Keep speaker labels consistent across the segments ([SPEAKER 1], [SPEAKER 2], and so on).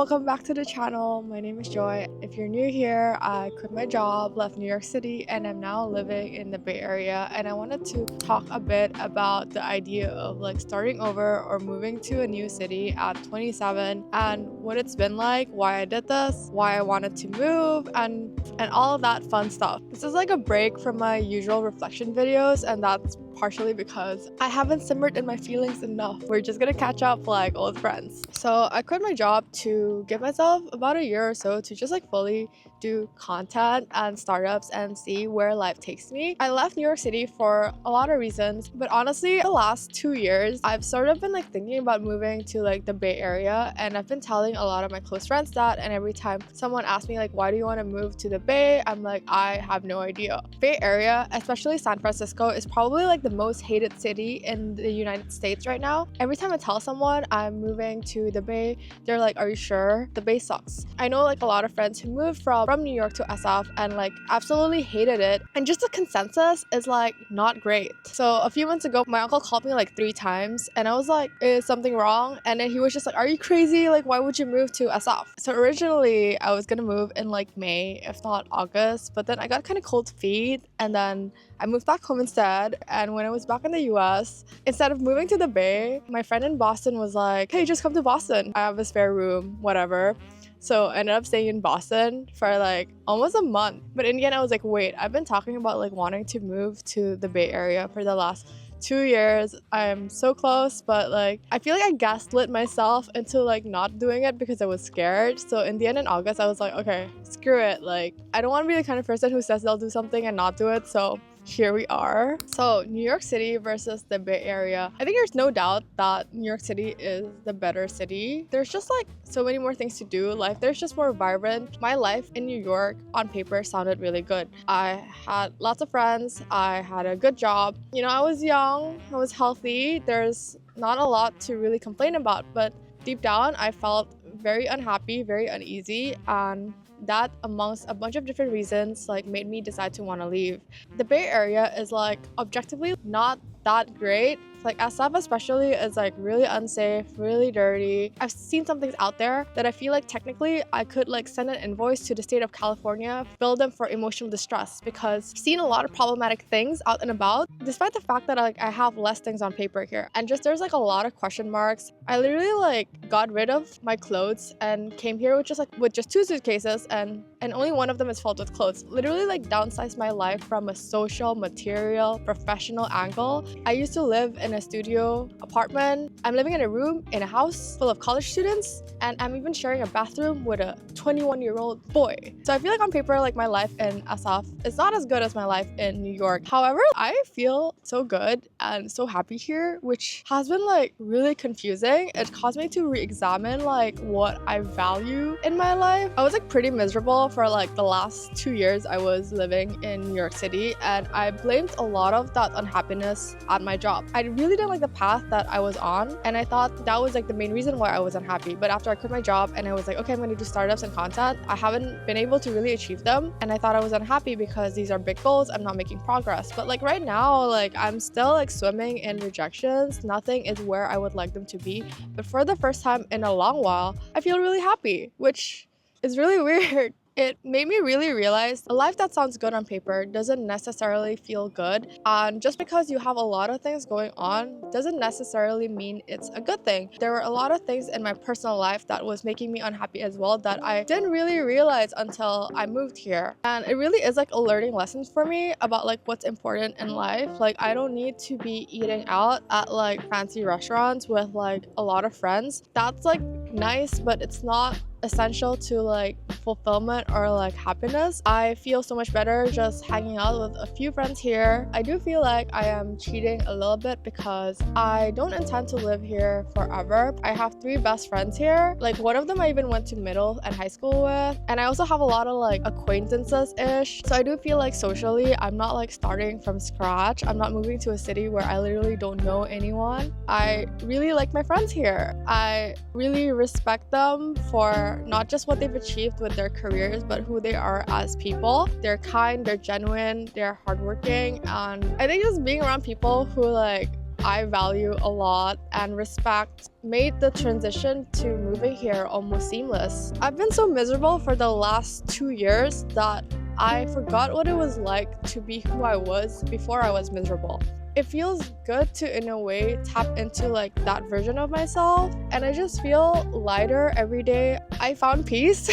[SPEAKER 1] welcome back to the channel. My name is Joy. If you're new here, I quit my job, left New York City, and I'm now living in the Bay Area. And I wanted to talk a bit about the idea of like starting over or moving to a new city at 27 and what it's been like, why I did this, why I wanted to move, and all of that fun stuff. This is like a break from my usual reflection videos, and that's partially because I haven't simmered in my feelings enough. We're just gonna catch up like old friends. So I quit my job to give myself about a year or so to just like fully do content and startups and see where life takes me. I left New York City for a lot of reasons, but honestly the last 2 years I've sort of been like thinking about moving to like the Bay Area, and I've been telling a lot of my close friends that, and every time someone asks me like, why do you want to move to the Bay, I'm like, I have no idea. Bay Area, especially San Francisco, is probably like the most hated city in the United States right now. Every time I tell someone I'm moving to the Bay, they're like, are you sure? The Bay sucks. I know like a lot of friends who moved from New York to SF and like absolutely hated it, and just the consensus is like not great. So a few months ago my uncle called me like 3 times and I was like, is something wrong? And then he was just like, are you crazy? Like, why would you move to SF? So originally I was gonna move in like May, if not August, but then I got kind of cold feet and then I moved back home instead. And when I was back in the US, instead of moving to the Bay, my friend in Boston was like, hey, just come to Boston. I have a spare room, whatever. So I ended up staying in Boston for like almost a month. But in the end, I was like, wait, I've been talking about like wanting to move to the Bay Area for the last 2 years. I'm so close, but like I feel like I gaslit myself into like not doing it because I was scared. So in the end, in August, I was like, okay, screw it. Like I don't want to be the kind of person who says they'll do something and not do it. So here we are. So New York City versus the Bay Area. I think there's no doubt that New York City is the better city. There's just like so many more things to do. Life there's just more vibrant. My life in New York on paper sounded really good. I had lots of friends. I had a good job. You know, I was young. I was healthy. There's not a lot to really complain about, but deep down I felt very unhappy, very uneasy, and that amongst a bunch of different reasons like made me decide to want to leave. The Bay Area is like objectively not that great. Like SF especially is like really unsafe, really dirty. I've seen some things out there that I feel like technically I could like send an invoice to the state of California, bill them for emotional distress, because I've seen a lot of problematic things out and about, despite the fact that like I have less things on paper here. And just there's like a lot of question marks. I literally like got rid of my clothes and came here with just 2 suitcases and only one of them is filled with clothes. Literally like downsized my life from a social, material, professional angle. I used to live in a studio apartment. I'm living in a room in a house full of college students, and I'm even sharing a bathroom with a 21-year-old boy. So I feel like on paper, like my life in SF is not as good as my life in New York. However, I feel so good and so happy here, which has been like really confusing. It caused me to re-examine like what I value in my life. I was like pretty miserable for like the last 2 years I was living in New York City, and I blamed a lot of that unhappiness at my job. I really didn't like the path that I was on, and I thought that was like the main reason why I was unhappy. But after I quit my job and I was like, okay, I'm going to do startups and content, I haven't been able to really achieve them, and I thought I was unhappy because these are big goals. I'm not making progress. But like right now, like I'm still like swimming in rejections. Nothing is where I would like them to be. But for the first time in a long while, I feel really happy, which is really weird. It made me really realize a life that sounds good on paper doesn't necessarily feel good. And just because you have a lot of things going on doesn't necessarily mean it's a good thing. There were a lot of things in my personal life that was making me unhappy as well that I didn't really realize until I moved here. And it really is like a learning lesson for me about like what's important in life. Like I don't need to be eating out at like fancy restaurants with like a lot of friends. That's like nice, but it's not essential to like fulfillment or like happiness. I feel so much better just hanging out with a few friends here. I do feel like I am cheating a little bit because I don't intend to live here forever. I have 3 best friends here. Like one of them I even went to middle and high school with, and I also have a lot of like acquaintances-ish. So I do feel like socially I'm not like starting from scratch. I'm not moving to a city where I literally don't know anyone. I really like my friends here. I really respect them for not just what they've achieved with their careers, but who they are as people. They're kind, they're genuine, they're hardworking, and I think just being around people who like I value a lot and respect made the transition to moving here almost seamless. I've been so miserable for the last 2 years that I forgot what it was like to be who I was before I was miserable. It feels good to, in a way, tap into like that version of myself, and I just feel lighter every day. I found peace.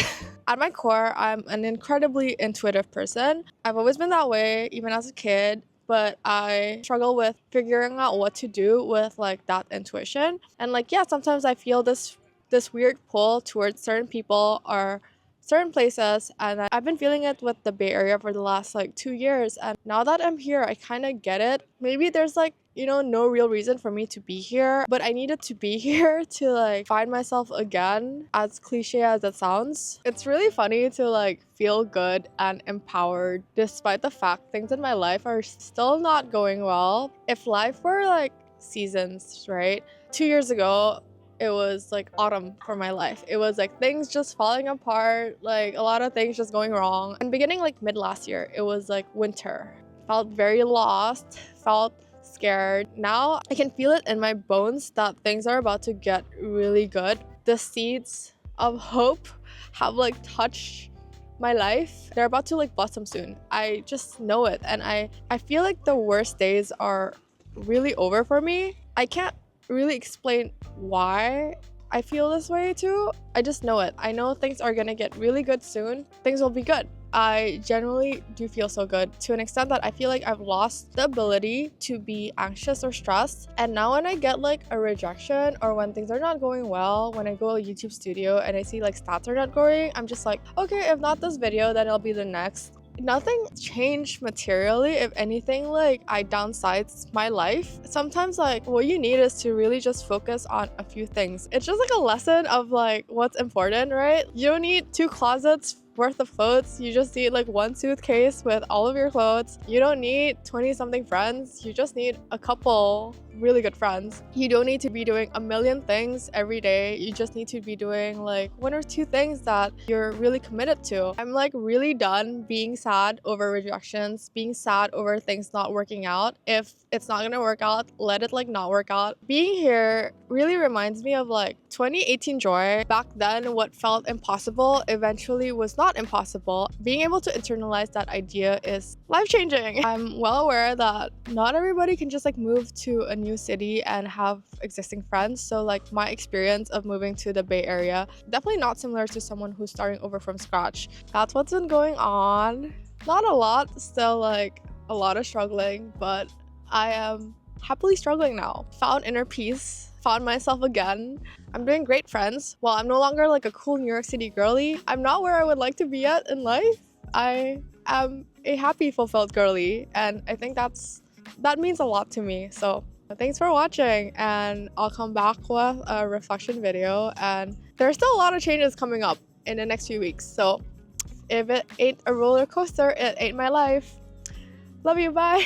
[SPEAKER 1] At my core, I'm an incredibly intuitive person. I've always been that way, even as a kid, but I struggle with figuring out what to do with like that intuition. And like, yeah, sometimes I feel this weird pull towards certain people or certain places, and I've been feeling it with the Bay Area for the last like 2 years, and now that I'm here I kind of get it. Maybe there's like, no real reason for me to be here, but I needed to be here to like find myself again, as cliche as it sounds. It's really funny to like feel good and empowered despite the fact things in my life are still not going well. If life were like seasons, right? 2 years ago it was like autumn for my life. It was like things just falling apart, like a lot of things just going wrong. And beginning like mid last year, it was like winter. Felt very lost, felt scared. Now I can feel it in my bones that things are about to get really good. The seeds of hope have like touched my life. They're about to like blossom soon. I just know it. And I feel like the worst days are really over for me. I can't really explain why I feel this way too. I just know it. I know things are gonna get really good soon. Things will be good. I generally do feel so good to an extent that I feel like I've lost the ability to be anxious or stressed. And now when I get like a rejection or when things are not going well, when I go to YouTube studio and I see like stats are not going, I'm just like, okay, if not this video, then it'll be the next. Nothing changed materially. If anything, like I downsized my life. Sometimes like what you need is to really just focus on a few things. It's just like a lesson of like what's important, right? You don't need 2 closets worth of clothes. You just need like 1 suitcase with all of your clothes. You don't need 20 something friends. You just need a couple really good friends. You don't need to be doing a million things every day. You just need to be doing like 1 or 2 things that you're really committed to. I'm like really done being sad over rejections, being sad over things not working out. If it's not gonna work out, let it like not work out. Being here really reminds me of like 2018 Joy. Back then, what felt impossible eventually was not impossible. Being able to internalize that idea is life-changing. I'm well aware that not everybody can just like move to a new city and have existing friends. So like my experience of moving to the Bay Area, definitely not similar to someone who's starting over from scratch. That's what's been going on. Not a lot, still like a lot of struggling, but I am happily struggling now. Found inner peace, found myself again. I'm doing great friends. While I'm no longer like a cool New York City girly, I'm not where I would like to be at in life. I am a happy, fulfilled girly, and I think that means a lot to me. So thanks for watching, and I'll come back with a reflection video, and there's still a lot of changes coming up in the next few weeks. So if it ain't a roller coaster, it ain't my life. Love you, bye.